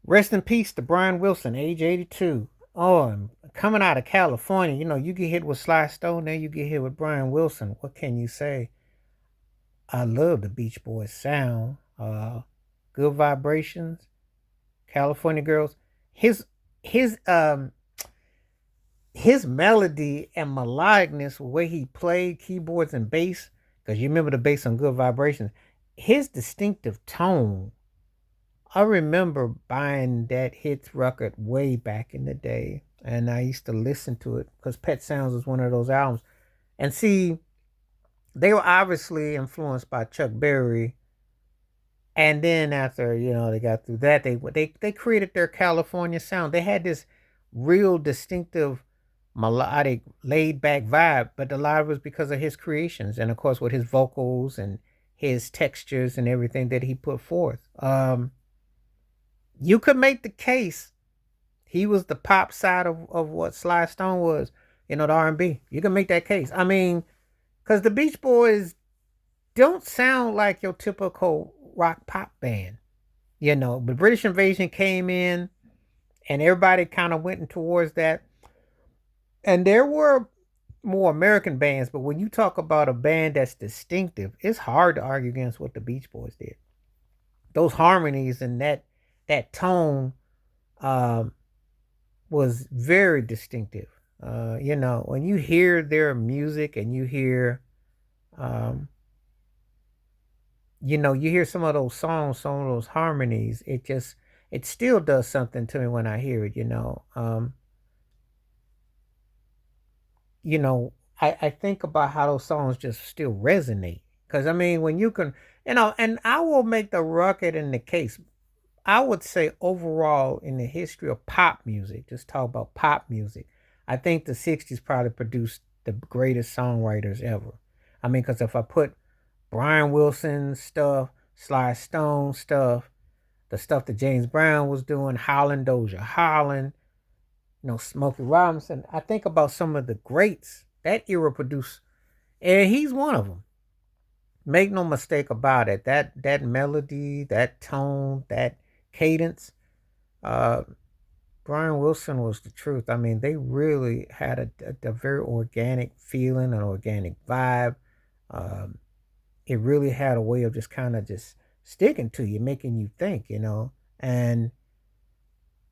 Rest in peace to Brian Wilson, age 82. Oh, and coming out of California, you get hit with Sly Stone, then you get hit with Brian Wilson. What can you say? I love the Beach Boys sound. Good vibrations, California girls. His his um his melody and melodicness, the way he played keyboards and bass, because you remember the bass on Good Vibrations, his distinctive tone. I remember buying that hits record way back in the day, and I used to listen to it because Pet Sounds was one of those albums. And see, they were obviously influenced by Chuck Berry, and then after they got through that, they created their California sound. They had this real distinctive melodic, laid back vibe, but a lot of it was because of his creations, and of course with his vocals and his textures and everything that he put forth. You could make the case he was the pop side of what Sly Stone was, the R&B. You can make that case. I mean, because the Beach Boys don't sound like your typical rock pop band. The British invasion came in and everybody kind of went in towards that. And there were more American bands, but when you talk about a band that's distinctive, it's hard to argue against what the Beach Boys did. Those harmonies and that tone um, was very distinctive. When you hear their music and um, you hear some of those songs, some of those harmonies, it still does something to me when I hear it. I think about how those songs just still resonate. Because I mean, when you can, and I will make the record in the case. I would say overall in the history of pop music, just talk about pop music, I think the 60s probably produced the greatest songwriters ever. I mean, because if I put Brian Wilson stuff, Sly Stone stuff, the stuff that James Brown was doing, Holland, Doja Holland, Smokey Robinson, I think about some of the greats that era produced, and he's one of them. Make no mistake about it. That melody, that tone, that cadence, uh, Brian Wilson was the truth. I mean, they really had a very organic feeling, an organic vibe. Um, it really had a way of just kind of just sticking to you, making you think. And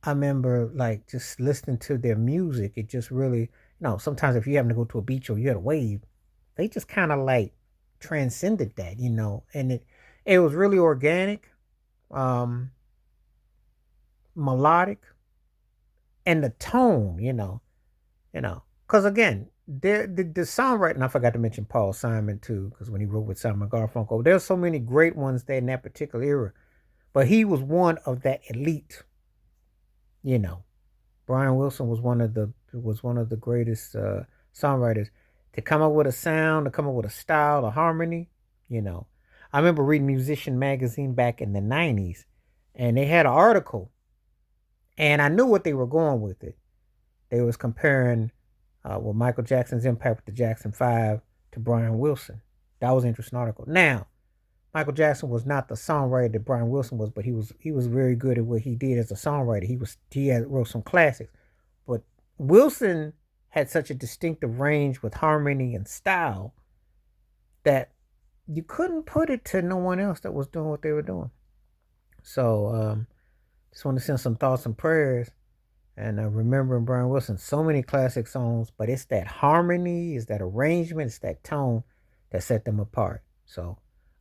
I remember like just listening to their music. It just really, sometimes if you happen to go to a beach or you're at a wave, they just kind of like transcended that. And it was really organic, um, melodic, and the tone, because again, the songwriting. I forgot to mention Paul Simon too, because when he wrote with Simon Garfunkel, there's so many great ones there in that particular era, but he was one of that elite. You know, Brian Wilson was one of the greatest songwriters to come up with a sound, to come up with a style, a harmony. You know, I remember reading Musician magazine back in the '90s, and they had an article, and I knew what they were going with it. They was comparing Michael Jackson's impact with the Jackson Five to Brian Wilson. That was an interesting article. Now, Michael Jackson was not the songwriter that Brian Wilson was, but he was very good at what he did as a songwriter. He had wrote some classics, but Wilson had such a distinctive range with harmony and style that you couldn't put it to no one else that was doing what they were doing. So just want to send some thoughts and prayers. And remembering Brian Wilson, so many classic songs, but it's that harmony, it's that arrangement, it's that tone that set them apart. So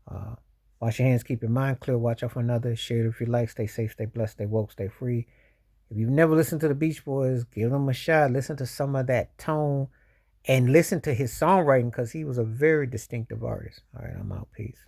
uh, wash your hands, keep your mind clear, watch out for another. Share it if you like. Stay safe, stay blessed, stay woke, stay free. If you've never listened to the Beach Boys, give them a shot. Listen to some of that tone and listen to his songwriting because he was a very distinctive artist. All right, I'm out. Peace.